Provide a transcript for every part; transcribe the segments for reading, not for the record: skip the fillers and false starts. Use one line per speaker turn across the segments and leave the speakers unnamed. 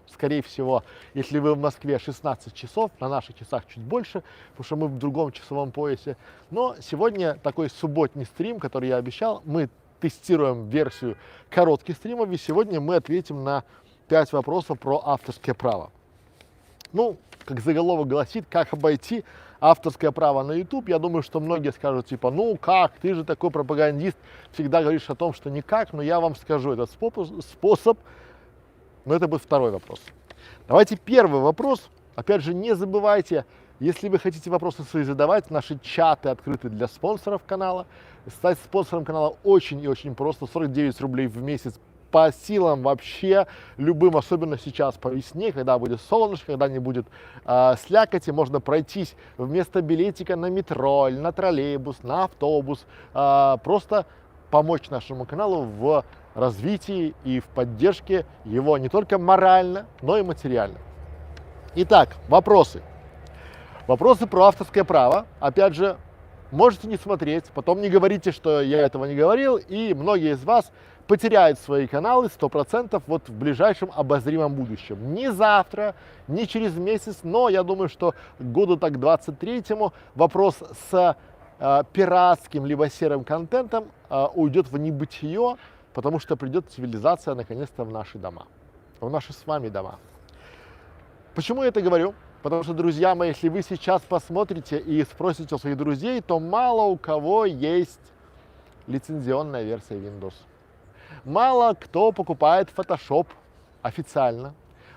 скорее всего, если вы в Москве 16 часов, на наших часах чуть больше, потому что мы в другом часовом поясе. Но сегодня такой субботний стрим, который я обещал, мы тестируем версию коротких стримов, и сегодня мы ответим на 5 вопросов про авторское право. Ну, как заголовок гласит, как обойти авторское право на YouTube. Я думаю, что многие скажут, типа, ну как, ты же такой пропагандист, всегда говоришь о том, что никак, но я вам скажу этот способ, но это будет второй вопрос. Давайте первый вопрос. Опять же, не забывайте, если вы хотите вопросы свои задавать, наши чаты открыты для спонсоров канала. Стать спонсором канала очень и очень просто, 49 рублей в месяц. По силам вообще любым, особенно сейчас по весне, когда будет солнышко, когда не будет слякоти, можно пройтись вместо билетика на метро, или на троллейбус, на автобус, просто помочь нашему каналу в развитии и в поддержке его не только морально, но и материально. Итак, вопросы. Вопросы про авторское право. Опять же, можете не смотреть, потом не говорите, что я этого не говорил, и многие из вас потеряют свои каналы 100% вот в ближайшем обозримом будущем. Не завтра, не через месяц, но я думаю, что году так 23-му вопрос с пиратским либо серым контентом уйдет в небытие, потому что придет цивилизация наконец-то в наши дома, в наши с вами дома. Почему я это говорю? Потому что, друзья мои, если вы сейчас посмотрите и спросите у своих друзей, то мало у кого есть лицензионная версия Windows. Мало кто покупает Photoshop официально.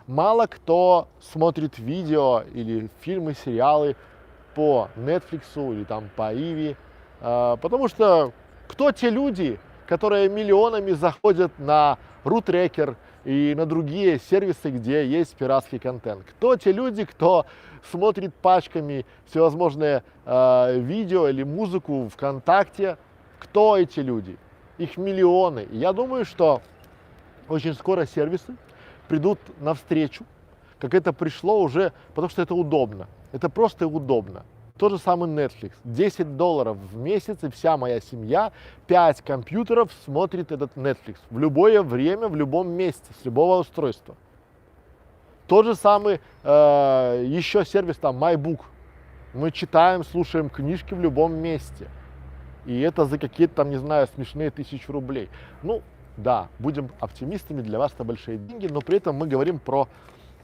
Мало кто смотрит видео или фильмы, сериалы по Netflix или там по Иви. Потому что кто те люди, которые миллионами заходят на RootRacker и на другие сервисы, где есть пиратский контент? Кто те люди, кто смотрит пачками всевозможные видео или музыку ВКонтакте? Кто эти люди? Их миллионы. И я думаю, что очень скоро сервисы придут навстречу, как это пришло уже, потому что это удобно. Это просто удобно. Тот же самый Netflix. $10 в месяц, и вся моя семья, 5 компьютеров смотрит этот Netflix. В любое время, в любом месте, с любого устройства. Тот же самый еще сервис там MyBook. Мы читаем, слушаем книжки в любом месте. И это за какие-то там, не знаю, смешные 1000 рублей. Ну, да, будем оптимистами, для вас это большие деньги, но при этом мы говорим про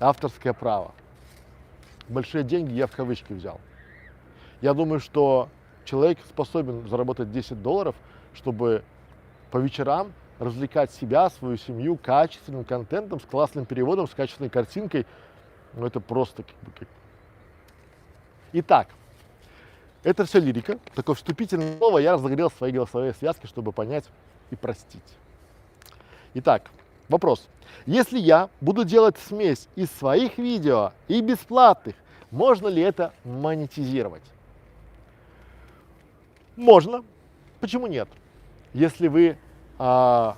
авторское право. Большие деньги я в кавычки взял. Я думаю, что человек способен заработать $10, чтобы по вечерам развлекать себя, свою семью качественным контентом, с классным переводом, с качественной картинкой. Ну, это просто Итак, это все лирика, такое вступительное слово, я разогрел свои голосовые связки, чтобы понять и простить. Итак, вопрос. Если я буду делать смесь из своих видео и бесплатных, можно ли это монетизировать? Можно. Почему нет? Если вы, что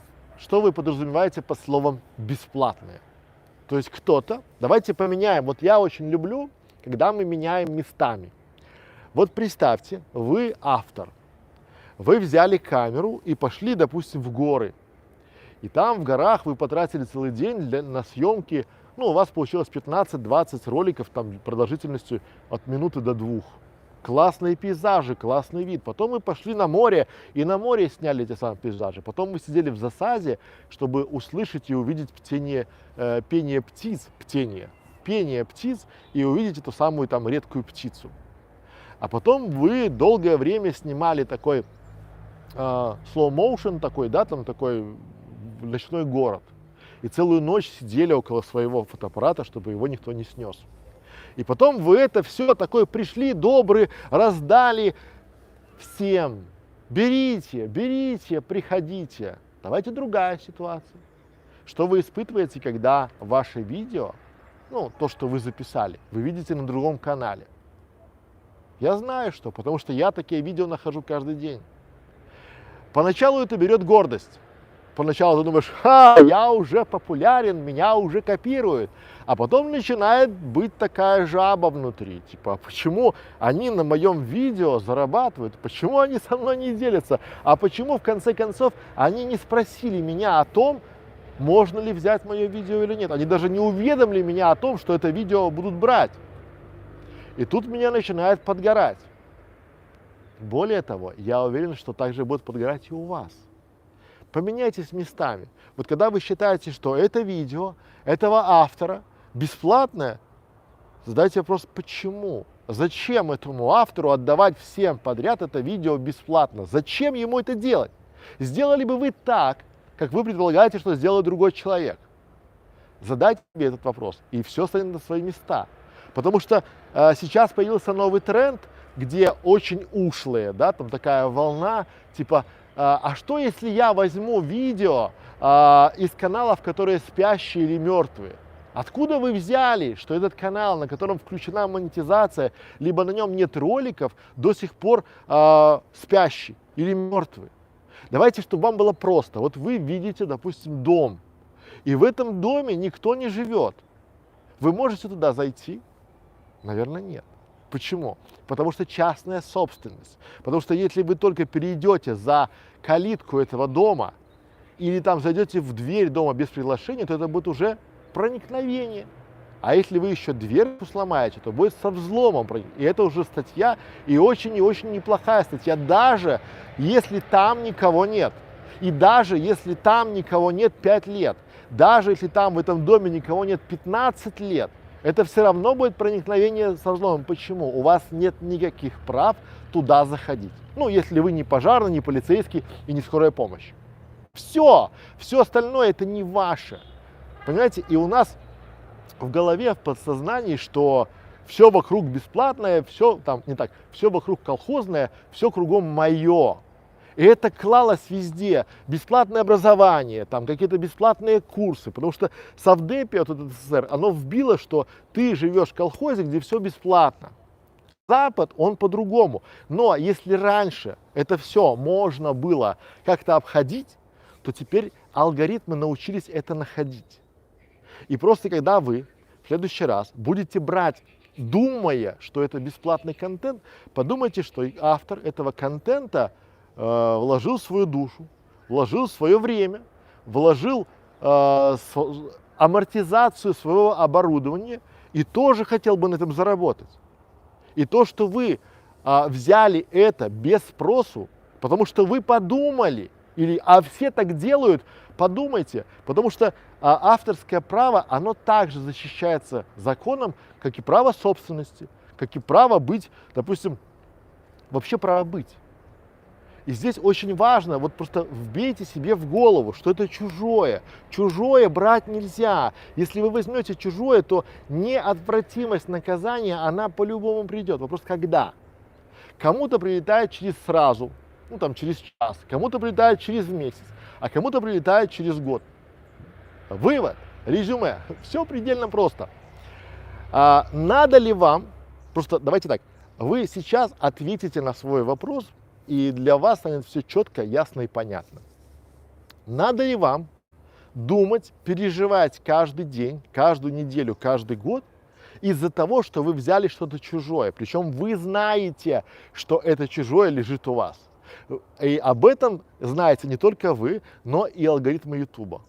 вы подразумеваете под словом бесплатные? То есть кто-то, давайте поменяем, вот я очень люблю, когда мы меняем местами. Вот представьте, вы автор, вы взяли камеру и пошли, допустим, в горы. И там в горах вы потратили целый день на съемки, ну, у вас получилось 15-20 роликов там продолжительностью от минуты до 2. Классные пейзажи, классный вид. Потом мы пошли на море, и на море сняли эти самые пейзажи. Потом мы сидели в засаде, чтобы услышать и увидеть пение птиц и увидеть эту самую там редкую птицу. А потом вы долгое время снимали такой slow motion, такой, да, там такой ночной город. И целую ночь сидели около своего фотоаппарата, чтобы его никто не снес. И потом вы это все такое пришли, добрые, раздали всем. Берите, приходите. Давайте другая ситуация. Что вы испытываете, когда ваше видео, ну, то, что вы записали, вы видите на другом канале? Я знаю, что, потому что я такие видео нахожу каждый день. Поначалу это берет гордость. Поначалу ты думаешь, я уже популярен, меня уже копируют. А потом начинает быть такая жаба внутри. Типа, почему они на моем видео зарабатывают? Почему они со мной не делятся? А почему, в конце концов, они не спросили меня о том, можно ли взять мое видео или нет. Они даже не уведомили меня о том, что это видео будут брать. И тут меня начинает подгорать. Более того, я уверен, что также будет подгорать и у вас. Поменяйтесь местами. Вот когда вы считаете, что это видео этого автора бесплатное, задайте вопрос, почему? Зачем этому автору отдавать всем подряд это видео бесплатно? Зачем ему это делать? Сделали бы вы так, как вы предполагаете, что сделает другой человек? Задайте себе этот вопрос, и все станет на свои места. Потому что сейчас появился новый тренд, где очень ушлые, да, там такая волна, типа, а что если я возьму видео из каналов, которые спящие или мертвые? Откуда вы взяли, что этот канал, на котором включена монетизация, либо на нем нет роликов, до сих пор спящий или мертвый? Давайте, чтобы вам было просто. Вот вы видите, допустим, дом, и в этом доме никто не живет. Вы можете туда зайти? Наверное, нет. Почему? Потому что частная собственность. Потому что если вы только перейдете за калитку этого дома или там зайдете в дверь дома без приглашения, то это будет уже проникновение. А если вы еще дверь сломаете, то будет со взломом. И это уже статья, и очень неплохая статья, даже если там никого нет. И даже если там никого нет 5 лет, даже если там в этом доме никого нет 15 лет, это все равно будет проникновение со взломом. Почему? У вас нет никаких прав туда заходить. Ну, если вы не пожарный, не полицейский и не скорая помощь. Все остальное это не ваше. Понимаете? И у нас в голове, в подсознании, что все вокруг бесплатное, все там не так, все вокруг колхозное, все кругом мое. И это клалось везде. Бесплатное образование, там какие-то бесплатные курсы. Потому что Совдепия, вот этот СССР, оно вбило, что ты живешь в колхозе, где все бесплатно. Запад, он по-другому. Но если раньше это все можно было как-то обходить, то теперь алгоритмы научились это находить. И просто когда вы в следующий раз будете брать, думая, что это бесплатный контент, подумайте, что автор этого контента вложил свою душу, вложил свое время, вложил амортизацию своего оборудования и тоже хотел бы на этом заработать. И то, что вы взяли это без спросу, потому что вы подумали, а все так делают, подумайте, потому что авторское право, оно также защищается законом, как и право собственности, как и право быть, допустим, вообще право быть. И здесь очень важно, вот просто вбейте себе в голову, что это чужое. Чужое брать нельзя. Если вы возьмете чужое, то неотвратимость наказания, она по-любому придет. Вопрос когда? Кому-то прилетает через сразу, ну там через час, кому-то прилетает через месяц, а кому-то прилетает через год. Вывод, резюме, все предельно просто. Надо ли вам, просто давайте так, вы сейчас ответите на свой вопрос, и для вас станет все четко, ясно и понятно. Надо ли вам думать, переживать каждый день, каждую неделю, каждый год из-за того, что вы взяли что-то чужое, причем вы знаете, что это чужое лежит у вас. И об этом знаете не только вы, но и алгоритмы Ютуба.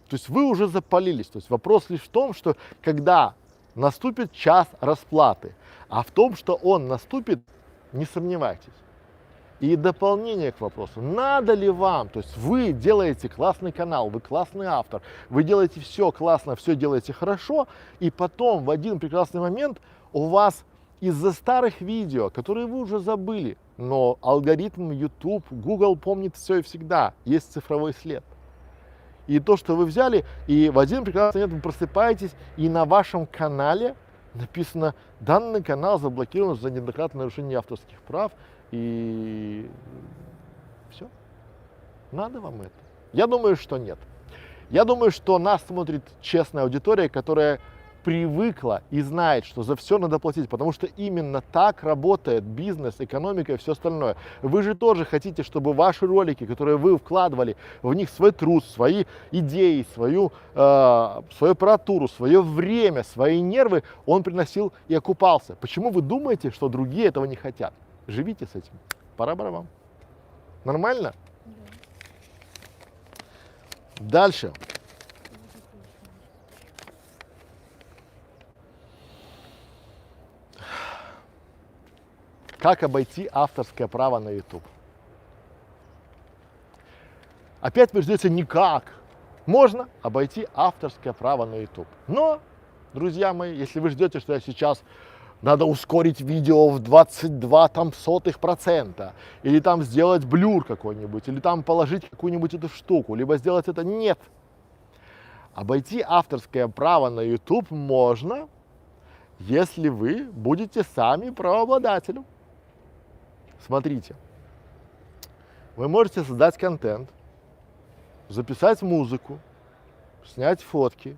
То есть вы уже запалились. То есть вопрос лишь в том, что когда наступит час расплаты, а в том, что он наступит, не сомневайтесь. И дополнение к вопросу, надо ли вам, то есть вы делаете классный канал, вы классный автор, вы делаете все классно, все делаете хорошо, и потом в один прекрасный момент у вас из-за старых видео, которые вы уже забыли, но алгоритм YouTube, Google помнит все и всегда, есть цифровой след. И то, что вы взяли, и в один прекрасный момент вы просыпаетесь, и на вашем канале написано, данный канал заблокирован за неоднократное нарушение авторских прав, и все. Надо вам это? Я думаю, что нет. Я думаю, что нас смотрит честная аудитория, которая привыкла и знает, что за все надо платить, потому что именно так работает бизнес, экономика и все остальное. Вы же тоже хотите, чтобы ваши ролики, которые вы вкладывали, в них свой труд, свои идеи, свою аппаратуру, свое время, свои нервы, он приносил и окупался. Почему вы думаете, что другие этого не хотят? Живите с этим. Пора-барабам. Нормально? Да. Дальше. Как обойти авторское право на YouTube? Опять вы ждете никак. Можно обойти авторское право на YouTube. Но, друзья мои, если вы ждете, что я сейчас надо ускорить видео в 22%, или там сделать блюр какой-нибудь, или там положить какую-нибудь эту штуку, либо сделать это, нет. Обойти авторское право на YouTube можно, если вы будете сами правообладателем. Смотрите, вы можете создать контент, записать музыку, снять фотки,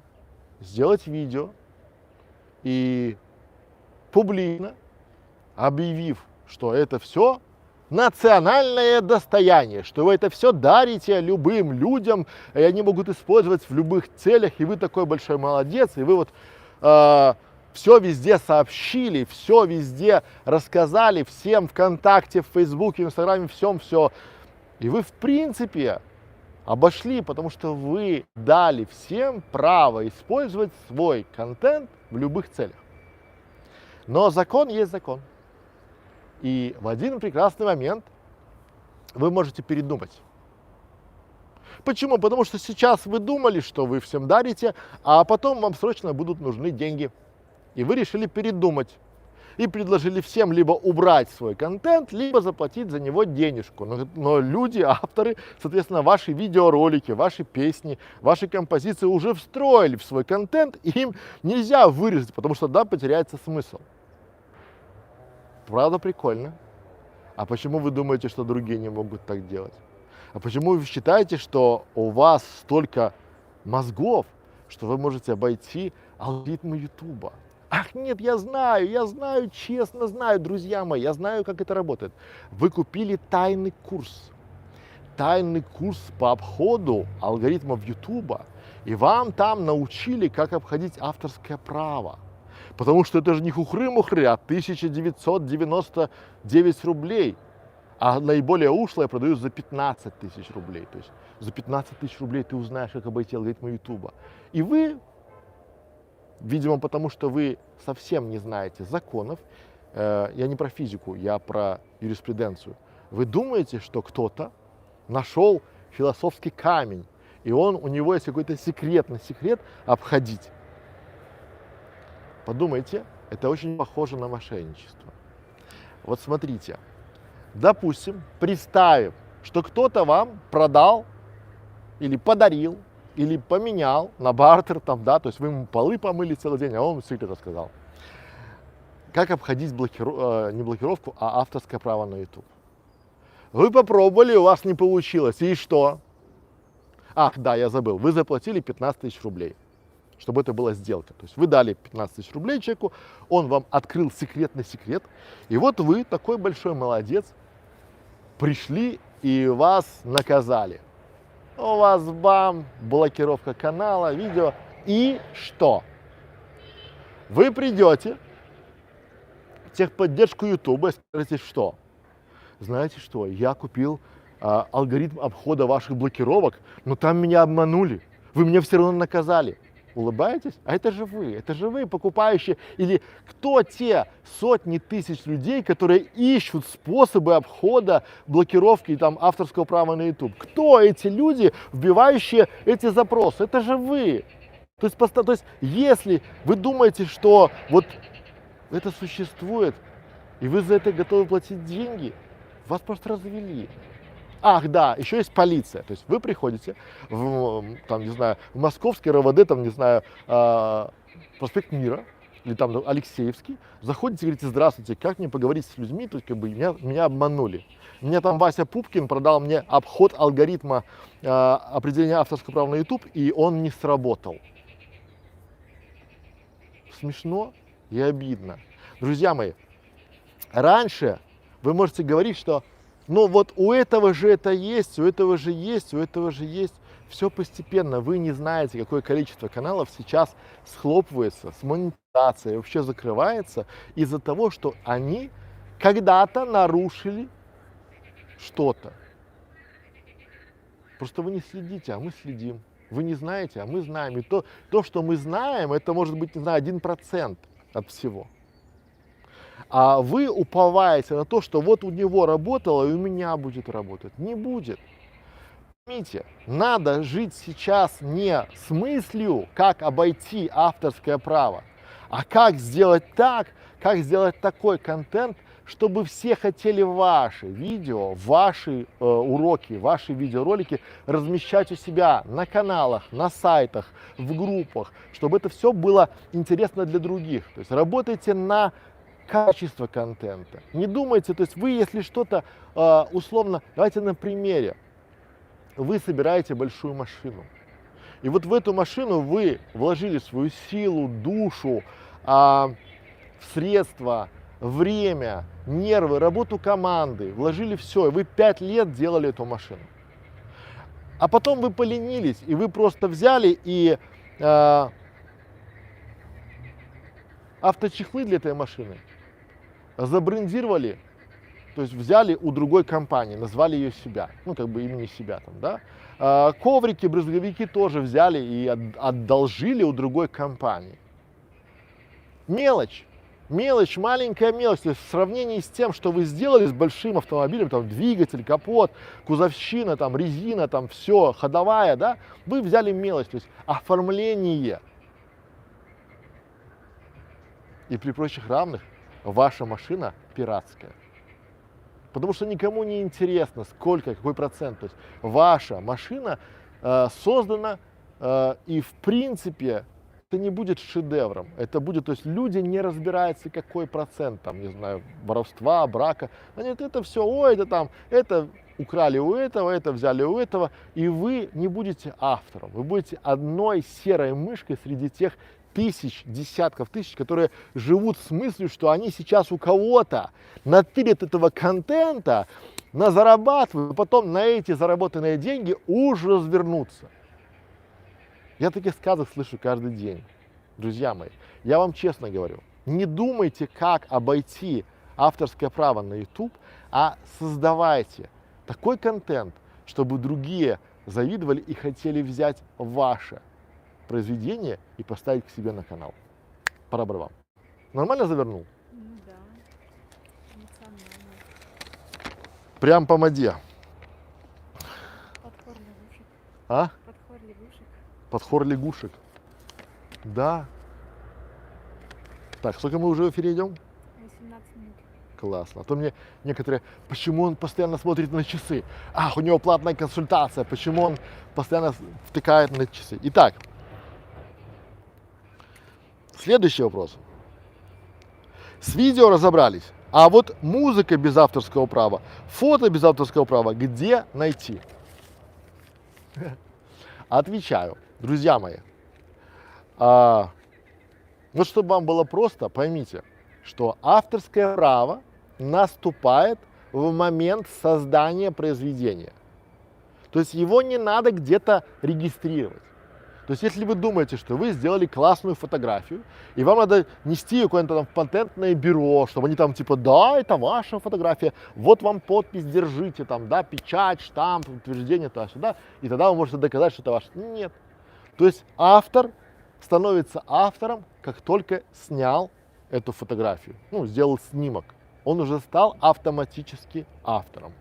сделать видео и публично объявив, что это все национальное достояние, что вы это все дарите любым людям, и они могут использовать в любых целях, и вы такой большой молодец, и вы вот все везде сообщили, все везде рассказали, всем ВКонтакте, в Фейсбуке, в Инстаграме, всем все. И вы в принципе обошли, потому что вы дали всем право использовать свой контент в любых целях. Но закон есть закон. И в один прекрасный момент вы можете передумать. Почему? Потому что сейчас вы думали, что вы всем дарите, а потом вам срочно будут нужны деньги. И вы решили передумать. И предложили всем либо убрать свой контент, либо заплатить за него денежку. Но люди, авторы, соответственно, ваши видеоролики, ваши песни, ваши композиции уже встроили в свой контент, и им нельзя вырезать, потому что да, потеряется смысл. Правда, прикольно. А почему вы думаете, что другие не могут так делать? А почему вы считаете, что у вас столько мозгов, что вы можете обойти алгоритмы Ютуба? Ах, нет, я знаю, честно знаю, друзья мои, я знаю, как это работает. Вы купили тайный курс по обходу алгоритмов Ютуба, и вам там научили, как обходить авторское право. Потому что это же не хухры-мухры, а 1999 рублей. А наиболее ушлое продают за 15 тысяч рублей. То есть за 15 тысяч рублей ты узнаешь, как обойти алгоритмы Ютуба. И вы, видимо, потому что вы совсем не знаете законов, я не про физику, я про юриспруденцию, вы думаете, что кто-то нашел философский камень, и у него есть какой-то секретный секрет обходить. Подумайте, это очень похоже на мошенничество. Вот смотрите, допустим, представим, что кто-то вам продал или подарил, или поменял на бартер, там, да, то есть вы ему полы помыли целый день, а он секрет рассказал. Как обходить не блокировку, а авторское право на YouTube? Вы попробовали, у вас не получилось, и что? Ах, да, я забыл, вы заплатили 15 тысяч рублей, чтобы это была сделка. То есть вы дали 15 тысяч рублей человеку, он вам открыл секретный секрет, и вот вы, такой большой молодец, пришли и вас наказали. У вас бам, блокировка канала, видео, и что? Вы придете в техподдержку Ютуба и скажете, что? Знаете что, я купил алгоритм обхода ваших блокировок, но там меня обманули, вы меня все равно наказали. Улыбаетесь? А это же вы, покупающие, или кто те сотни тысяч людей, которые ищут способы обхода блокировки там, авторского права на YouTube? Кто эти люди, вбивающие эти запросы? Это же вы. То есть если вы думаете, что вот это существует, и вы за это готовы платить деньги, вас просто развели. Ах, да, еще есть полиция. То есть вы приходите там, не знаю, в московский РОВД, там, не знаю, проспект Мира, или там Алексеевский, заходите и говорите, здравствуйте, как мне поговорить с людьми, то есть как бы меня обманули. Меня там Вася Пупкин продал мне обход алгоритма определения авторского права на YouTube, и он не сработал. Смешно и обидно. Друзья мои, раньше вы можете говорить, что ну вот у этого же это есть, у этого же есть, у этого же есть. Все постепенно. Вы не знаете, какое количество каналов сейчас схлопывается с монетизацией, вообще закрывается из-за того, что они когда-то нарушили что-то. Просто вы не следите, а мы следим. Вы не знаете, а мы знаем. И то, что мы знаем, это может быть, не знаю, 1% от всего. А вы уповаете на то, что вот у него работало и у меня будет работать. Не будет. Поймите, надо жить сейчас не с мыслью, как обойти авторское право, а как сделать так, как сделать такой контент, чтобы все хотели ваши видео, ваши уроки, ваши видеоролики размещать у себя на каналах, на сайтах, в группах, чтобы это все было интересно для других. То есть работайте на качество контента. Не думайте, то есть вы, если что-то условно, давайте на примере, вы собираете большую машину. И вот в эту машину вы вложили свою силу, душу, средства, время, нервы, работу команды, вложили все, и вы 5 лет делали эту машину. А потом вы поленились, и вы просто взяли и авточехлы для этой машины забрендировали, то есть взяли у другой компании, назвали ее себя, ну как бы имени себя там, да. Коврики, брызговики тоже взяли и одолжили у другой компании. Мелочь. Мелочь, маленькая мелочь, то есть в сравнении с тем, что вы сделали с большим автомобилем, там двигатель, капот, кузовщина, там резина, там все, ходовая, да, вы взяли мелочь, то есть оформление. И при прочих равных ваша машина пиратская. Потому что никому не интересно, сколько, какой процент. То есть ваша машина создана и в принципе это не будет шедевром. Это будет, то есть люди не разбираются, какой процент, там, не знаю, воровства, брака. Они это все, ой, это там, это украли у этого, это взяли у этого. И вы не будете автором. Вы будете одной серой мышкой среди тех тысяч, десятков тысяч, которые живут с мыслью, что они сейчас у кого-то натырят этого контента, зарабатывают, а потом на эти заработанные деньги уже развернутся. Я таких сказок слышу каждый день. Друзья мои, я вам честно говорю, не думайте, как обойти авторское право на YouTube, а создавайте такой контент, чтобы другие завидовали и хотели взять ваше произведение и поставить к себе на канал. Пора бы вам. Нормально завернул?
Ну да, эмоционально.
Прям по моде.
Подхор лягушек.
А?
Подхор лягушек.
Подхор лягушек. Да. Так, сколько мы уже в эфире идем?
18 минут.
Классно. А то мне некоторые, почему он постоянно смотрит на часы? Ах, у него платная консультация, почему он постоянно втыкает на часы? Итак, следующий вопрос. С видео разобрались. А вот музыка без авторского права, фото без авторского права, где найти? Отвечаю, друзья мои. Вот чтобы вам было просто, поймите, что авторское право наступает в момент создания произведения. То есть его не надо где-то регистрировать. То есть если вы думаете, что вы сделали классную фотографию, и вам надо нести ее куда-то там в патентное бюро, чтобы они там типа, да, это ваша фотография, вот вам подпись, держите там, да, печать, штамп, утверждение туда-сюда, и тогда вы можете доказать, что это ваше. Нет. То есть автор становится автором, как только снял эту фотографию, ну, сделал снимок. Он уже стал автоматически автором.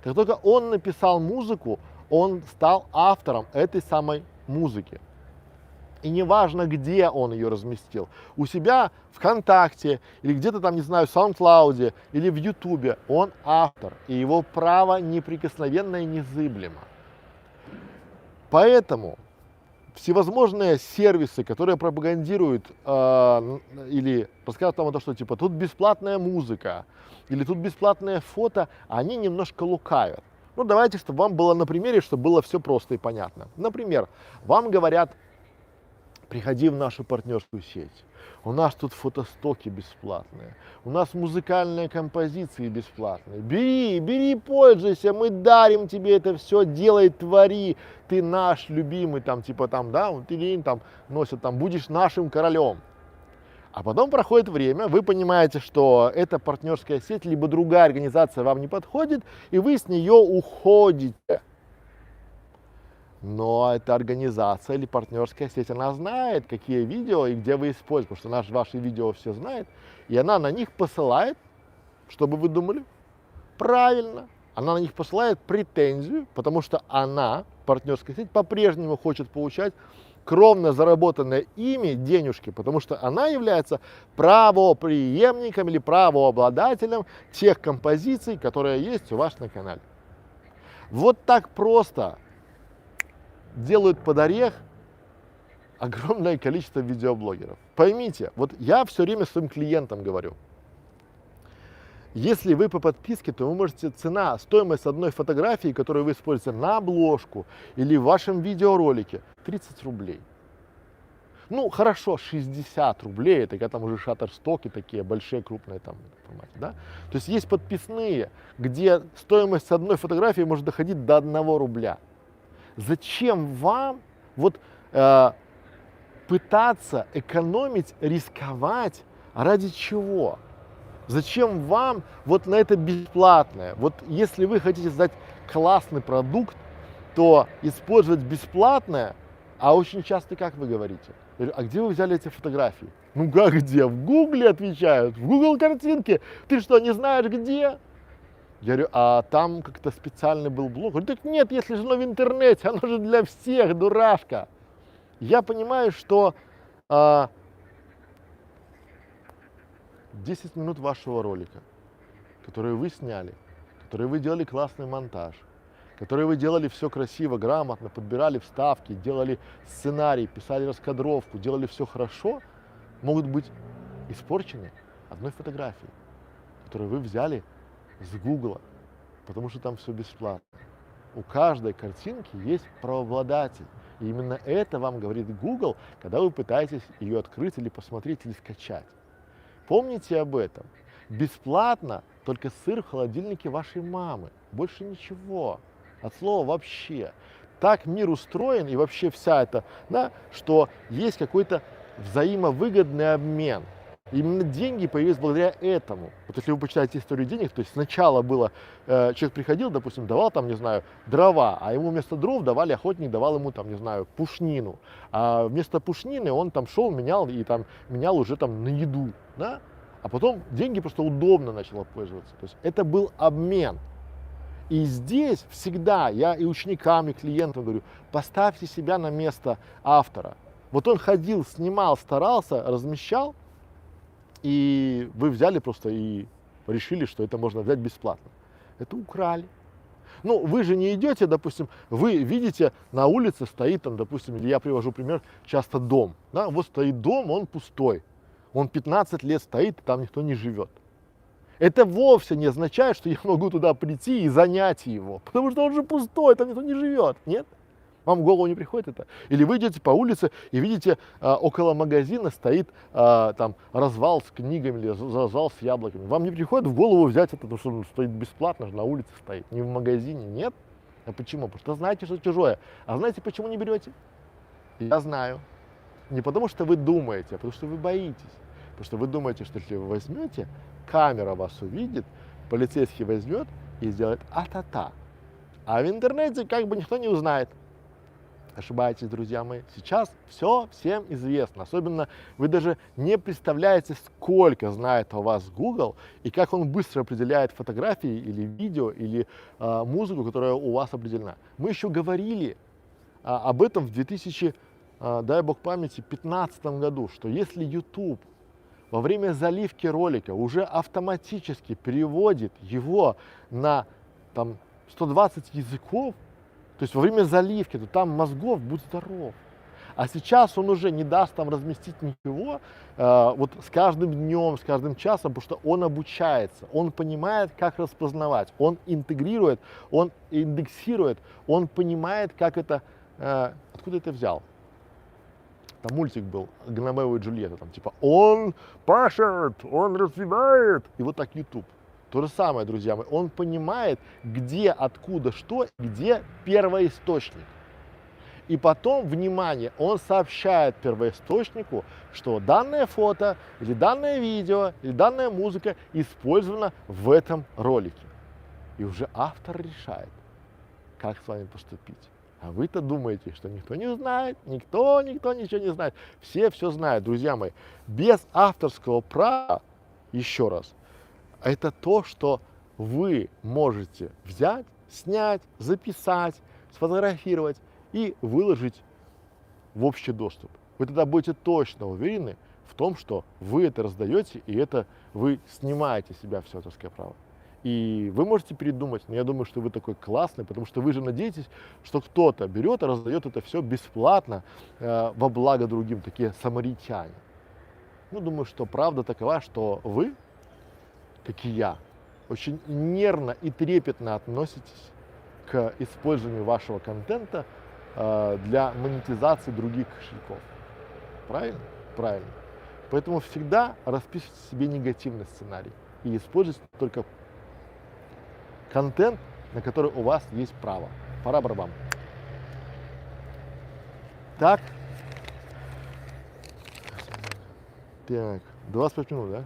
Как только он написал музыку, он стал автором этой самой музыки. И неважно, где он ее разместил. У себя ВКонтакте, или где-то там, не знаю, в SoundCloud, или в Ютубе, он автор. И его право неприкосновенно и незыблемо. Поэтому всевозможные сервисы, которые пропагандируют или рассказывают вам о том, что типа тут бесплатная музыка, или тут бесплатное фото, они немножко лукавят. Ну, давайте, чтобы вам было на примере, чтобы было все просто и понятно. Например, вам говорят, приходи в нашу партнерскую сеть. У нас тут фотостоки бесплатные, у нас музыкальные композиции бесплатные. Бери, пользуйся, мы дарим тебе это все, делай, твори, ты наш любимый, там, типа там, да, вот или там носят, там, будешь нашим королем. А потом проходит время, вы понимаете, что эта партнерская сеть, либо другая организация вам не подходит, и вы с нее уходите. Но эта организация или партнерская сеть, она знает, какие видео и где вы используете, потому что ваши видео все знает, и она на них посылает, чтобы вы думали, правильно, она на них посылает претензию, потому что она, партнерская сеть, по-прежнему хочет получать кровно заработанные ими денежки, потому что она является правопреемником или правообладателем тех композиций, которые есть у вас на канале. Вот так просто делают под орех огромное количество видеоблогеров. Поймите, вот я все время своим клиентам говорю, если вы по подписке, то вы можете, стоимость одной фотографии, которую вы используете на обложку или в вашем видеоролике, 30 рублей. Ну, хорошо, 60 рублей, это когда там уже шаттерстоки такие, большие, крупные там формате, да? То есть подписные, где стоимость одной фотографии может доходить до 1 рубля. Зачем вам пытаться экономить, рисковать, ради чего? Зачем вам на это бесплатное? Вот если вы хотите создать классный продукт, то использовать бесплатное, а очень часто, как вы говорите, я говорю, а где вы взяли эти фотографии? Ну как где? В Гугле отвечают, в Google картинки. Ты что, не знаешь где? Я говорю, а там как-то специальный был блог. Говорю, так нет, если же оно в интернете, оно же для всех, дурашка. Я понимаю, что 10 минут вашего ролика, который вы сняли, который вы делали классный монтаж, который вы делали все красиво, грамотно, подбирали вставки, делали сценарий, писали раскадровку, делали все хорошо, могут быть испорчены одной фотографией, которую вы взяли с Гугла, потому что там все бесплатно. У каждой картинки есть правообладатель. И именно это вам говорит Google, когда вы пытаетесь ее открыть или посмотреть, или скачать. Помните об этом. Бесплатно только сыр в холодильнике вашей мамы. Больше ничего. От слова вообще. Так мир устроен и вообще вся эта, что есть какой-то взаимовыгодный обмен. Именно деньги появились благодаря этому. Вот если вы почитаете историю денег, то есть сначала было, человек приходил, допустим, давал там, не знаю, дрова, а ему вместо дров давали, охотник давал ему там, не знаю, пушнину. А вместо пушнины он там шел, менял и там менял уже там на еду, да? А потом деньги просто удобно начало пользоваться. То есть это был обмен. И здесь всегда я и ученикам, и клиентам говорю, поставьте себя на место автора. Вот он ходил, снимал, старался, размещал, и вы взяли просто и решили, что это можно взять бесплатно. Это украли. Ну, вы же не идете, допустим, вы видите, на улице стоит там, допустим, или я привожу пример, часто дом. Да? Вот стоит дом, он пустой. Он 15 лет стоит, и там никто не живет. Это вовсе не означает, что я могу туда прийти и занять его, потому что он же пустой, там никто не живет, нет? Вам в голову не приходит это? Или вы идете по улице и видите, около магазина стоит там развал с книгами или развал с яблоками. Вам не приходит в голову взять это, потому что он стоит бесплатно, на улице стоит, не в магазине, нет? А почему? Потому что знаете, что чужое. А знаете, почему не берете? Я знаю. Не потому что вы думаете, а потому что вы боитесь. Потому что вы думаете, что если вы возьмете, камера вас увидит, полицейский возьмет и сделает а-та-та. А в интернете как бы никто не узнает. Ошибаетесь, друзья мои. Сейчас все всем известно. Особенно вы даже не представляете, сколько знает о вас Google и как он быстро определяет фотографии или видео, или музыку, которая у вас определена. Мы еще говорили об этом в дай бог памяти, 2015 году, что если YouTube во время заливки ролика уже автоматически переводит его на 120 языков, то есть во время заливки, то там мозгов будь здоров. А сейчас он уже не даст там разместить ничего, вот с каждым днем, с каждым часом, потому что он обучается, он понимает, как распознавать, он интегрирует, он индексирует, он понимает, как это, откуда это взял. Там мультик был «Гномео и Джульетта», там типа «Он пашет, он развивает», и вот так YouTube. То же самое, друзья мои, он понимает, где, откуда, что, где первоисточник. И потом, внимание, он сообщает первоисточнику, что данное фото, или данное видео, или данная музыка использована в этом ролике. И уже автор решает, как с вами поступить. А вы-то думаете, что никто не знает, никто ничего не знает. Все знают, друзья мои. Без авторского права, еще раз, это то, что вы можете взять, снять, записать, сфотографировать и выложить в общий доступ. Вы тогда будете точно уверены в том, что вы это раздаете, и это вы снимаете с себя все авторское право. И вы можете передумать, но я думаю, что вы такой классный, потому что вы же надеетесь, что кто-то берет и раздает это все бесплатно во благо другим, такие самаритяне. Ну, думаю, что правда такова, что вы, как и я, очень нервно и трепетно относитесь к использованию вашего контента для монетизации других кошельков. Правильно? Правильно. Поэтому всегда расписывайте себе негативный сценарий и используйте только контент, на который у вас есть право. Пора барабам. Так. 25 минут, да?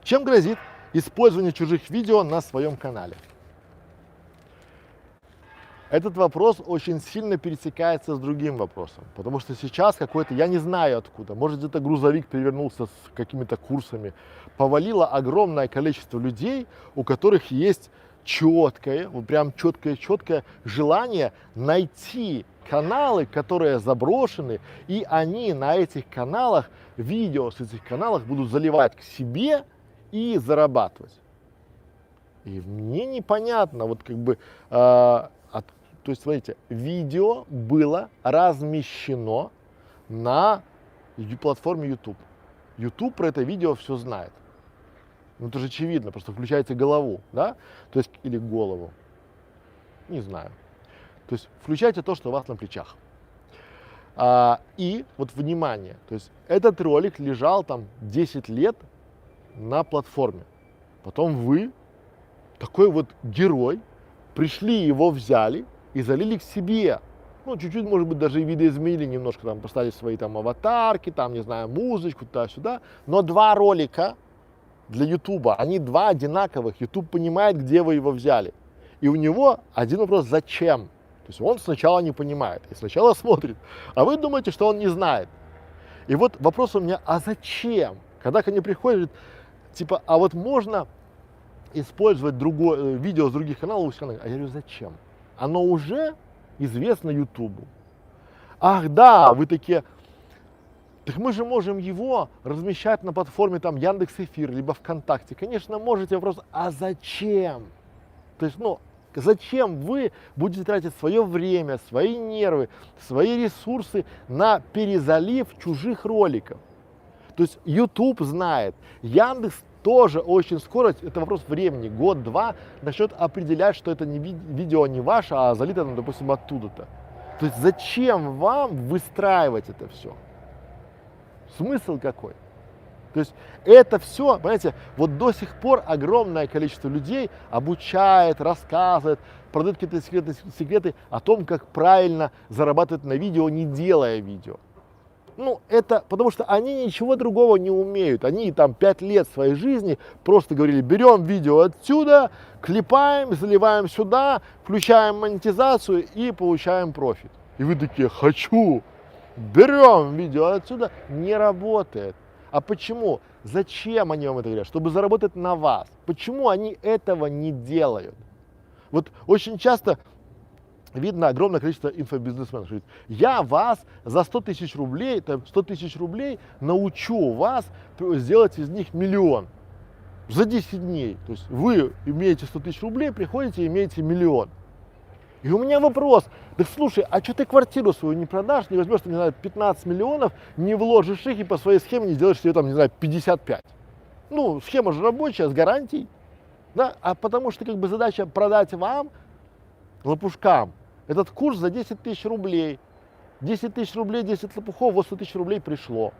Чем грозит использование чужих видео на своем канале? Этот вопрос очень сильно пересекается с другим вопросом, потому что сейчас какой-то, я не знаю откуда, может где-то грузовик перевернулся с какими-то курсами, повалило огромное количество людей, у которых есть четкое, вот прям четкое желание найти каналы, которые заброшены, и они на этих каналах, видео с этих каналов будут заливать к себе и зарабатывать. И мне непонятно, вот как бы, то есть, смотрите, видео было размещено на платформе YouTube. YouTube про это видео все знает. Ну, это же очевидно, просто включайте голову, да? То есть, или голову. Не знаю. То есть, включайте то, что у вас на плечах. И вот внимание, то есть, этот ролик лежал там 10 лет на платформе. Потом вы, такой вот герой, пришли, его взяли и залили к себе. Ну, чуть-чуть, может быть, даже и видоизменили немножко, там, поставили свои там аватарки, там, не знаю, музычку, туда-сюда. Но два ролика для Ютуба, они два одинаковых. Ютуб понимает, где вы его взяли. И у него один вопрос: зачем? То есть он сначала не понимает и сначала смотрит, а вы думаете, что он не знает. И вот вопрос у меня: а зачем? Когда ко мне приходит, типа, а вот можно использовать другое видео с других каналов? А я говорю: зачем? Оно уже известно Ютубу. Ах да, вы такие, так мы же можем его размещать на платформе там Яндекс.Эфир, либо ВКонтакте. Конечно, можете. Вопрос: а зачем? То есть, ну, зачем вы будете тратить свое время, свои нервы, свои ресурсы на перезалив чужих роликов? То есть YouTube знает, Яндекс тоже очень скоро, это вопрос времени, год-два, начнет определять, что это не видео не ваше, а залито, ну, допустим, оттуда-то. То есть зачем вам выстраивать это все? Смысл какой? То есть это все, понимаете, вот до сих пор огромное количество людей обучает, рассказывает, продает какие-то секреты о том, как правильно зарабатывать на видео, не делая видео. Ну, это потому что они ничего другого не умеют. Они там 5 лет своей жизни просто говорили: берем видео отсюда, клепаем, заливаем сюда, включаем монетизацию и получаем профит. И вы такие: хочу, берем видео отсюда. Не работает. А почему? Зачем они вам это говорят? Чтобы заработать на вас. Почему они этого не делают? Вот очень часто видно огромное количество инфобизнесменов. Говорит: я вас за 100 тысяч рублей, 100 тысяч рублей научу вас сделать из них миллион за 10 дней. То есть вы имеете 100 тысяч рублей, приходите и имеете миллион. И у меня вопрос: так слушай, а что ты квартиру свою не продашь, не возьмешь, не знаю, 15 миллионов, не вложишь их и по своей схеме не сделаешь себе там, не знаю, 55? Ну, схема же рабочая, с гарантией. Да? А потому что как бы задача продать вам, лопушкам, этот курс за 10 тысяч рублей. 10 тысяч рублей, 10 лопухов, вот 100 тысяч рублей пришло.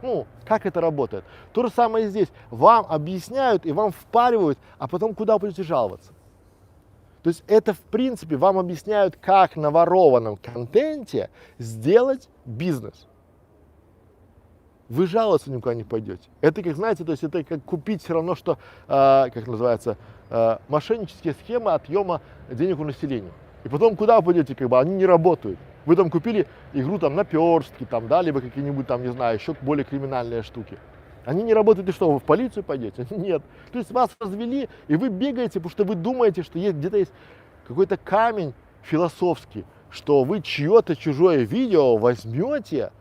Ну, как это работает? То же самое и здесь. Вам объясняют и вам впаривают, а потом куда будете жаловаться? То есть это, в принципе, вам объясняют, как на ворованном контенте сделать бизнес. Вы жаловаться никуда не пойдете. Это, как знаете, то есть это как купить все равно, что, как называется, мошеннические схемы отъема денег у населения. И потом куда вы пойдете, как бы они не работают. Вы там купили игру там наперстки, там, да, либо какие-нибудь там, не знаю, еще более криминальные штуки. Они не работают, и что, вы в полицию пойдете? Нет. То есть вас развели, и вы бегаете, потому что вы думаете, что где-то есть какой-то камень философский, что вы чье-то чужое видео возьмете,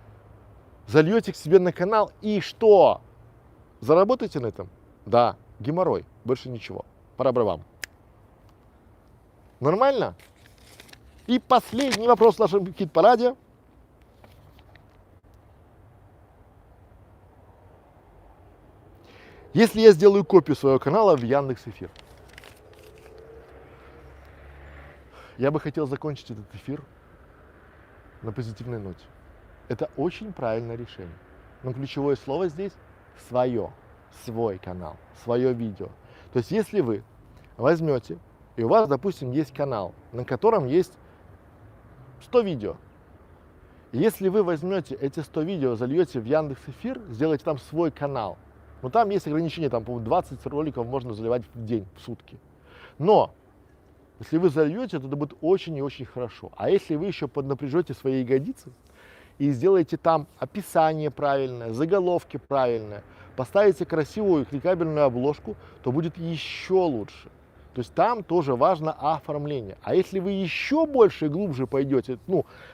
зальете к себе на канал, и что? Заработаете на этом? Да, геморрой, больше ничего. Пора бы вам. Нормально? И последний вопрос в нашем хит-параде. Если я сделаю копию своего канала в Яндекс.Эфир, я бы хотел закончить этот эфир на позитивной ноте. Это очень правильное решение. Но ключевое слово здесь – свое, свой канал, свое видео. То есть если вы возьмете, и у вас, допустим, есть канал, на котором есть 100 видео. И если вы возьмете эти 100 видео, зальете в Яндекс.Эфир, сделаете там свой канал, но там есть ограничение, там, по-моему, 20 роликов можно заливать в день, в сутки. Но если вы зальете, то это будет очень и очень хорошо. А если вы еще поднапряжете свои ягодицы и сделаете там описание правильное, заголовки правильные, поставите красивую кликабельную обложку, то будет еще лучше. То есть там тоже важно оформление. А если вы еще больше и глубже пойдете,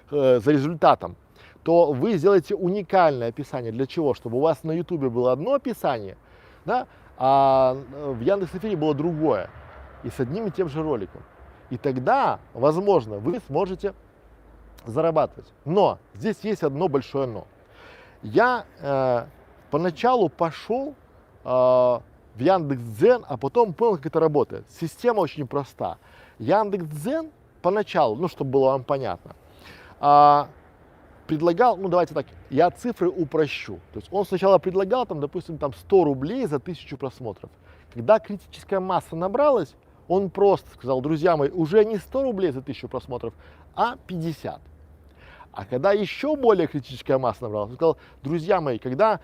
за результатом, то вы сделаете уникальное описание. Для чего? Чтобы у вас на YouTube было одно описание, да, а в Яндекс.Эфире было другое. И с одним и тем же роликом. И тогда, возможно, вы сможете зарабатывать. Но здесь есть одно большое но. Я поначалу пошел в Яндекс.Дзен, а потом понял, как это работает. Система очень проста. Яндекс.Дзен поначалу, чтобы было вам понятно, предлагал, давайте так, я цифры упрощу. То есть он сначала предлагал, допустим, 100 рублей за 1000 просмотров. Когда критическая масса набралась, он просто сказал: друзья мои, уже не 100 рублей за 1000 просмотров, а 50. А когда еще более критическая масса набралась, он сказал: друзья мои, то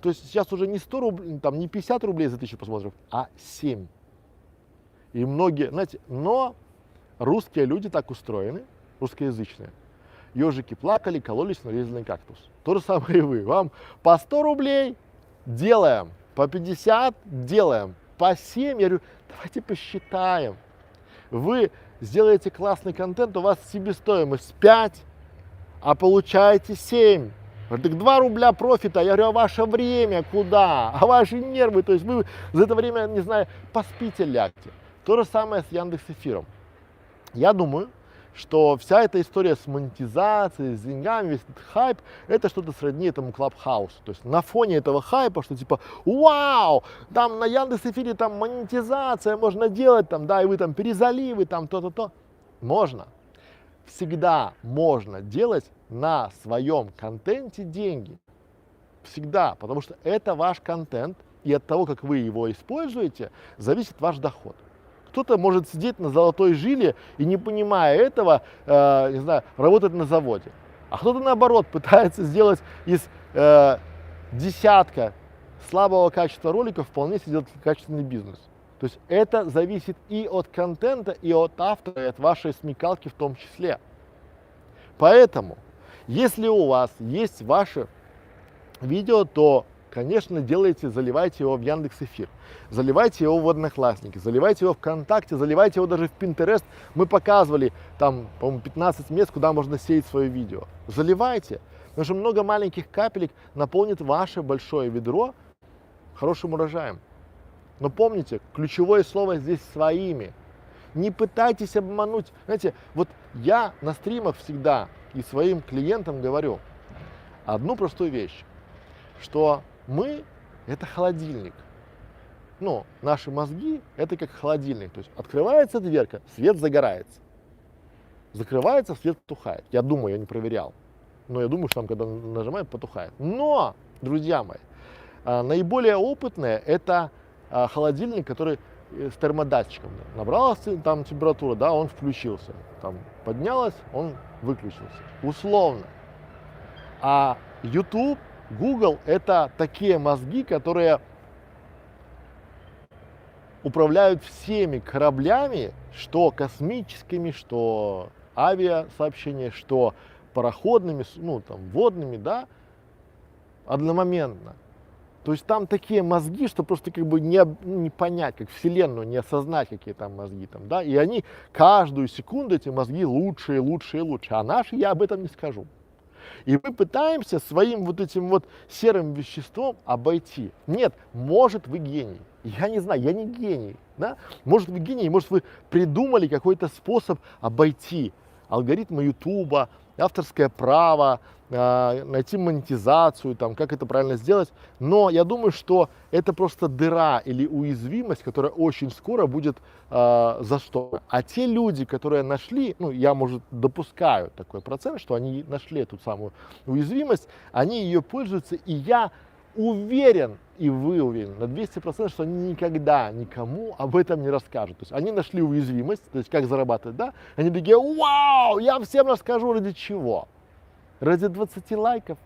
есть сейчас уже не 100 рублей, не 50 рублей за 1000 просмотров, а 7. И многие, знаете, но русские люди так устроены, русскоязычные. Ежики плакали, кололись, но резали кактус. То же самое и вы. Вам по 100 рублей делаем, по 50 делаем, по 7. Я говорю, давайте посчитаем. Вы сделаете классный контент, у вас себестоимость 5, а получаете 7. Так 2 рубля профита. Я говорю, а ваше время куда? А ваши нервы? То есть вы за это время, не знаю, поспите, лягте. То же самое с Яндекс.Эфиром. Я думаю, что вся эта история с монетизацией, с деньгами, весь этот хайп, это что-то сродни этому Клабхаусу. То есть на фоне этого хайпа, что типа, вау, там на Яндекс.Эфире там монетизация можно делать, и вы там перезаливы, то-то-то. Можно. Всегда можно делать на своем контенте деньги. Всегда, потому что это ваш контент, и от того, как вы его используете, зависит ваш доход. Кто-то может сидеть на золотой жиле и, не понимая этого, работать на заводе. А кто-то, наоборот, пытается сделать из десятка слабого качества роликов вполне себе сделать качественный бизнес. То есть это зависит и от контента, и от автора, и от вашей смекалки в том числе. Поэтому, если у вас есть ваше видео, то, конечно, заливайте его в Яндекс.Эфир, заливайте его в Одноклассники, заливайте его в ВКонтакте, заливайте его даже в Pinterest. Мы показывали там, по-моему, 15 мест, куда можно сеять свое видео. Заливайте, потому что много маленьких капелек наполнит ваше большое ведро хорошим урожаем. Но помните, ключевое слово здесь своими. Не пытайтесь обмануть. Знаете, вот я на стримах всегда и своим клиентам говорю одну простую вещь, что мы – это холодильник. Наши мозги – это как холодильник. То есть открывается дверка, свет загорается. Закрывается, свет потухает. Я думаю, я не проверял. Но я думаю, что там, когда нажимаем, потухает. Но, друзья мои, наиболее опытные – это холодильник, который с термодатчиком. Набралась там температура, он включился. Поднялась, он выключился. Условно. А YouTube, Google – это такие мозги, которые управляют всеми кораблями, что космическими, что авиасообщения, что пароходными, ну там водными, да, одномоментно. То есть там такие мозги, что просто как бы не понять, как Вселенную, не осознать, какие там мозги там, да, и они каждую секунду, эти мозги лучше и лучше и лучше, а наши я об этом не скажу. И мы пытаемся своим вот этим вот серым веществом обойти. Нет, может вы гений, я не знаю, я не гений, да, может вы гений, может вы придумали какой-то способ обойти алгоритмы Ютуба, авторское право, найти монетизацию, там, как это правильно сделать. Но я думаю, что это просто дыра или уязвимость, которая очень скоро будет застойна. А те люди, которые нашли, ну, я, может, допускаю такой процент, что они нашли эту самую уязвимость, они ее пользуются, и я уверен, и вы уверены на 200%, что они никогда никому об этом не расскажут. То есть они нашли уязвимость, то есть как зарабатывать, да? Они такие: вау, я всем расскажу, ради чего? Ради 20 лайков,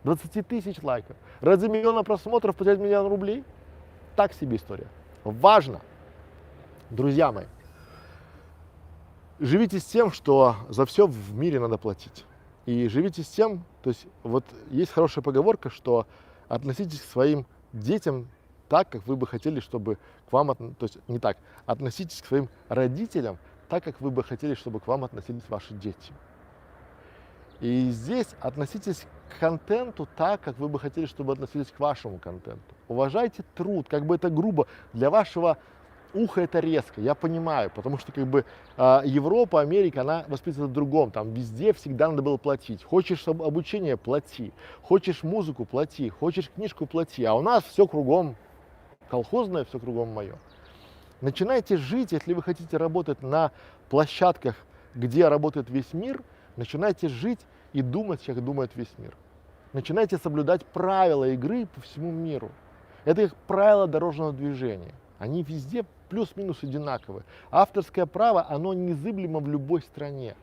20 тысяч лайков, ради миллиона просмотров потерять миллион рублей? Так себе история. Важно, друзья мои, живите с тем, что за все в мире надо платить. И живите с тем, то есть вот есть хорошая поговорка, что относитесь к своим детям так, как вы бы хотели, чтобы к вам, то есть не так, относитесь к своим родителям так, как вы бы хотели, чтобы к вам относились ваши дети. И здесь относитесь к контенту так, как вы бы хотели, чтобы относились к вашему контенту. Уважайте труд, как бы это грубо, для вашего уха это резко, я понимаю, потому что как бы Европа, Америка, она воспитана в другом, там везде всегда надо было платить. Хочешь обучение — плати, хочешь музыку — плати, хочешь книжку — плати, а у нас все кругом колхозное, все кругом мое. Начинайте жить, если вы хотите работать на площадках, где работает весь мир, начинайте жить и думать, как думает весь мир. Начинайте соблюдать правила игры по всему миру. Это их правила дорожного движения. Они везде плюс-минус одинаковые. Авторское право, оно незыблемо в любой стране.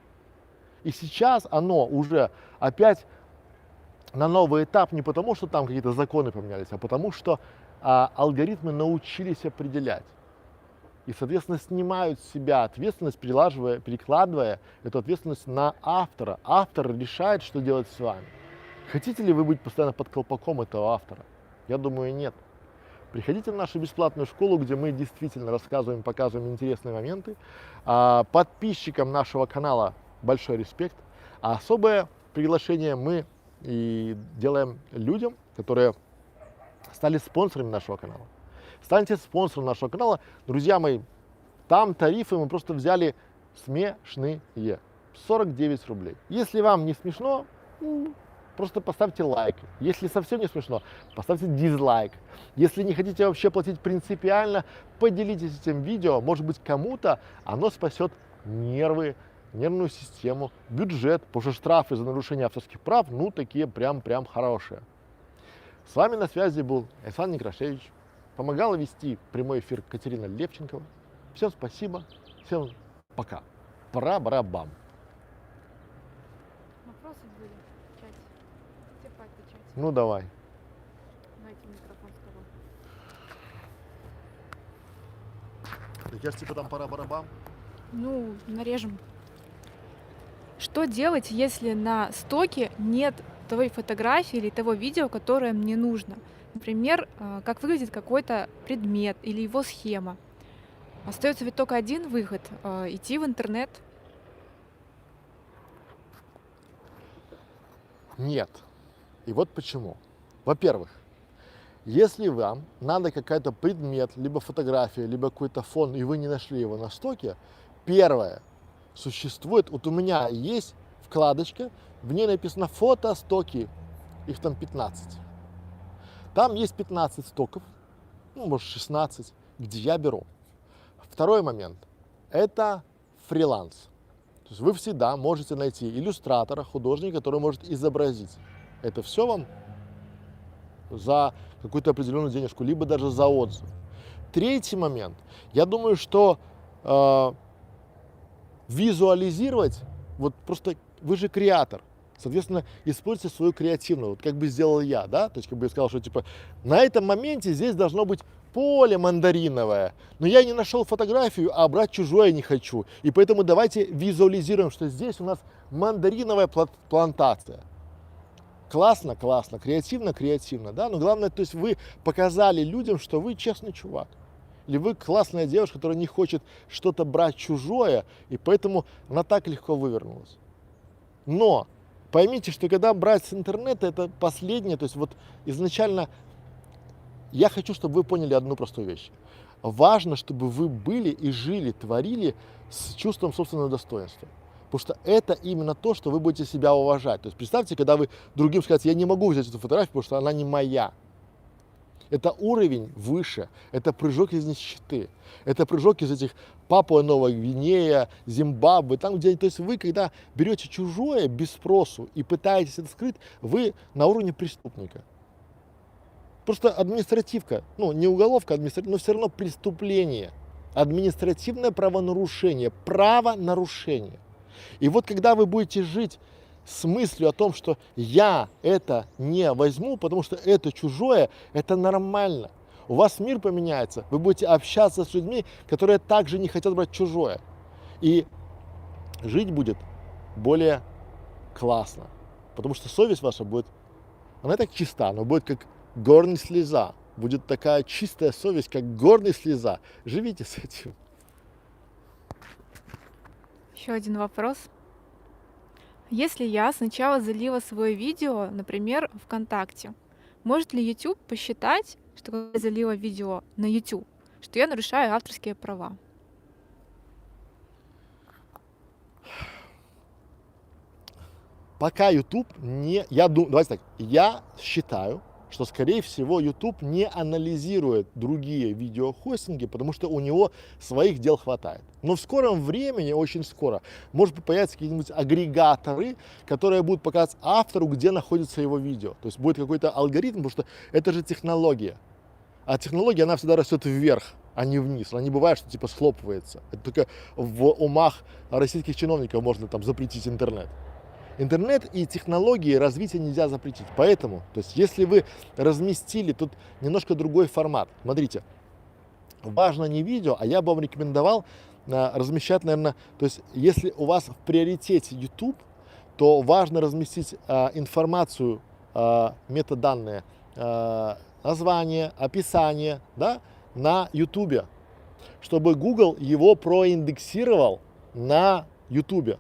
И сейчас оно уже опять на новый этап не потому, что там какие-то законы поменялись, а потому что алгоритмы научились определять. И, соответственно, снимают с себя ответственность, перекладывая эту ответственность на автора. Автор решает, что делать с вами. Хотите ли вы быть постоянно под колпаком этого автора? Я думаю, нет. Приходите в нашу бесплатную школу, где мы действительно рассказываем, показываем интересные моменты. Подписчикам нашего канала большой респект. А особое приглашение мы и делаем людям, которые стали спонсорами нашего канала. Станьте спонсором нашего канала. Друзья мои, там тарифы мы просто взяли смешные. 49 рублей. Если вам не смешно, просто поставьте лайк. Если совсем не смешно, поставьте дизлайк. Если не хотите вообще платить принципиально, поделитесь этим видео. Может быть, кому-то оно спасет нервы, нервную систему, бюджет, потому что штрафы за нарушение авторских прав, ну, такие прям хорошие. С вами на связи был Александр Некрашевич. Помогала вести прямой эфир Катерина Левченкова. Всем спасибо, всем пока. Пора-бара-бам.
Вопросы были в чате. Все поотвечать.
Ну давай.
Дайте микрофон сказал.
Так я ж типа там пора-бара-бам.
Ну, нарежем. Что делать, если на стоке нет той фотографии или того видео, которое мне нужно? Например, как выглядит какой-то предмет или его схема. Остается ведь только один выход — идти в интернет.
Нет. И вот почему. Во-первых, если вам надо какой-то предмет, либо фотография, либо какой-то фон, и вы не нашли его на стоке, первое, существует, вот у меня есть вкладочка, в ней написано фотостоки, их там 15. Там есть 15 стоков, ну, может 16, где я беру. Второй момент – это фриланс. То есть вы всегда можете найти иллюстратора, художника, который может изобразить. Это все вам за какую-то определенную денежку, либо даже за отзыв. Третий момент. Я думаю, что визуализировать, вот просто вы же креатор. Соответственно, используйте свою креативную, вот как бы сделал я, да, то есть как бы я сказал, что типа на этом моменте здесь должно быть поле мандариновое, но я не нашел фотографию, а брать чужое не хочу. И поэтому давайте визуализируем, что здесь у нас мандариновая плантация. Классно, классно, креативно, креативно, да, но главное, то есть вы показали людям, что вы честный чувак. Или вы классная девушка, которая не хочет что-то брать чужое, и поэтому она так легко вывернулась. Но поймите, что когда брать с интернета, это последнее, то есть вот изначально я хочу, чтобы вы поняли одну простую вещь. Важно, чтобы вы были и жили, творили с чувством собственного достоинства. Потому что это именно то, что вы будете себя уважать. То есть представьте, когда вы другим скажете, я не могу взять эту фотографию, потому что она не моя. Это уровень выше, это прыжок из нищеты, это прыжок из этих Папуа Новая Гвинея, Зимбабве, там где, то есть вы, когда берете чужое без спросу и пытаетесь это скрыть, вы на уровне преступника. Просто административка, ну не уголовка, административка, но все равно преступление, административное правонарушение, правонарушение. И вот когда вы будете жить с мыслью о том, что я это не возьму, потому что это чужое, это нормально. У вас мир поменяется, вы будете общаться с людьми, которые также не хотят брать чужое. И жить будет более классно, потому что совесть ваша будет, она так чиста, она будет как горная слеза. Будет такая чистая совесть, как горная слеза. Живите с этим.
Еще один вопрос. Если я сначала залила свое видео, например, ВКонтакте, может ли YouTube посчитать, что когда я залила видео на YouTube, что я нарушаю авторские права?
Пока YouTube не... давайте так, я считаю, что, скорее всего, YouTube не анализирует другие видеохостинги, потому что у него своих дел хватает. Но в скором времени, очень скоро, может появятся какие-нибудь агрегаторы, которые будут показывать автору, где находится его видео. То есть будет какой-то алгоритм, потому что это же технология. А технология, она всегда растет вверх, а не вниз. Она не бывает, что типа схлопывается. Это только в умах российских чиновников можно там запретить интернет. Интернет и технологии развития нельзя запретить. Поэтому, то есть, если вы разместили, тут немножко другой формат. Смотрите, важно не видео, а я бы вам рекомендовал размещать, наверное, то есть, если у вас в приоритете YouTube, то важно разместить информацию, метаданные, название, описание, да, на YouTube, чтобы Google его проиндексировал на YouTube.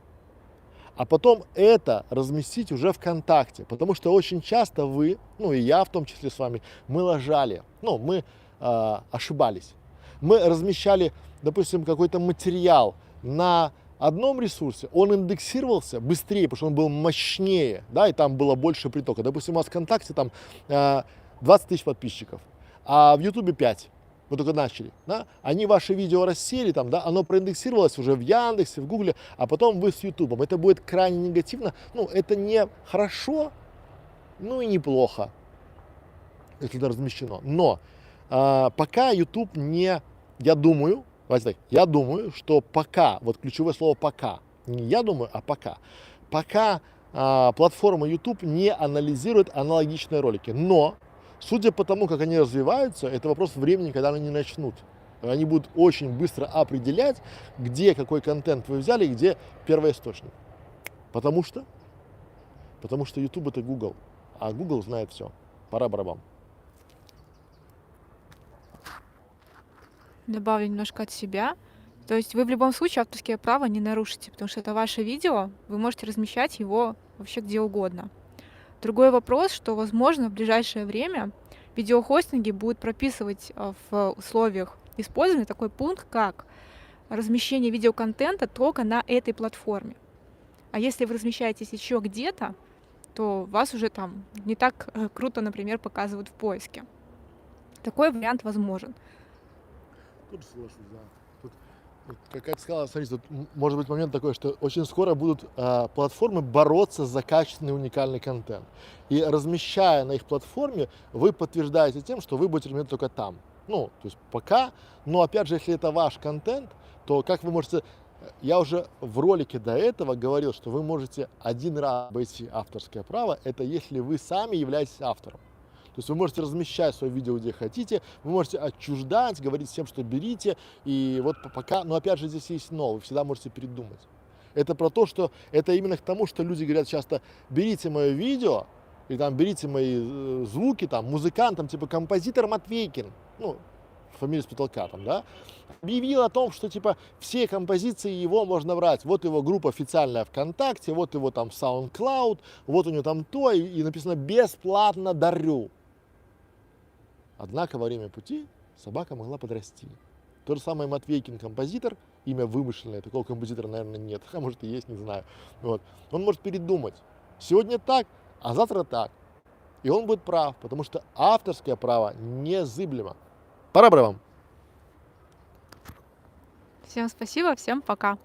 А потом это разместить уже ВКонтакте, потому что очень часто вы, ну и я в том числе с вами, мы лажали, ну мы ошибались. Мы размещали, допустим, какой-то материал на одном ресурсе, он индексировался быстрее, потому что он был мощнее, да, и там было больше притока. Допустим, у вас ВКонтакте там 20 тысяч подписчиков, а в Ютубе 5. Вы только начали, да? Они ваши видео рассели, там, да, оно проиндексировалось уже в Яндексе, в Гугле, а потом вы с Ютубом. Это будет крайне негативно, ну, это не хорошо, ну и неплохо, если это размещено. Но пока YouTube не, я думаю, что пока, вот ключевое слово пока, не я думаю, а пока платформа YouTube не анализирует аналогичные ролики, но судя по тому, как они развиваются, это вопрос времени, когда они начнут. Они будут очень быстро определять, где какой контент вы взяли, где первоисточник. Потому что YouTube это Google, а Google знает все. Пора барабан.
Добавлю немножко от себя. То есть вы в любом случае авторские права не нарушите, потому что это ваше видео, вы можете размещать его вообще где угодно. Другой вопрос, что, возможно, в ближайшее время видеохостинги будут прописывать в условиях использования такой пункт, как размещение видеоконтента только на этой платформе. А если вы размещаетесь еще где-то, то вас уже там не так круто, например, показывают в поиске. Такой вариант возможен.
Тут соглашусь, да. Как я сказал, смотрите, тут может быть момент такой, что очень скоро будут платформы бороться за качественный уникальный контент. И размещая на их платформе, вы подтверждаете тем, что вы будете размещать только там. Ну, то есть пока, но опять же, если это ваш контент, то как вы можете... Я уже в ролике до этого говорил, что вы можете один раз обойти авторское право, это если вы сами являетесь автором. То есть вы можете размещать свое видео где хотите, вы можете отчуждать, говорить всем, что берите, и вот пока, но опять же здесь есть но, вы всегда можете передумать. Это про то, что это именно к тому, что люди говорят часто, берите мое видео, или там берите мои звуки, там, музыкант, там, типа композитор Матвейкин, ну, фамилия с потолка там, да, объявил о том, что типа все композиции его можно брать. Вот его группа официальная ВКонтакте, вот его там SoundCloud, вот у него там то, и написано бесплатно дарю. Однако во время пути собака могла подрасти. То же самое Матвейкин композитор, имя вымышленное, такого композитора, наверное, нет, а может и есть, не знаю. Вот. Он может передумать. Сегодня так, а завтра так. И он будет прав, потому что авторское право незыблемо. Пора бы вам.
Всем спасибо, всем пока.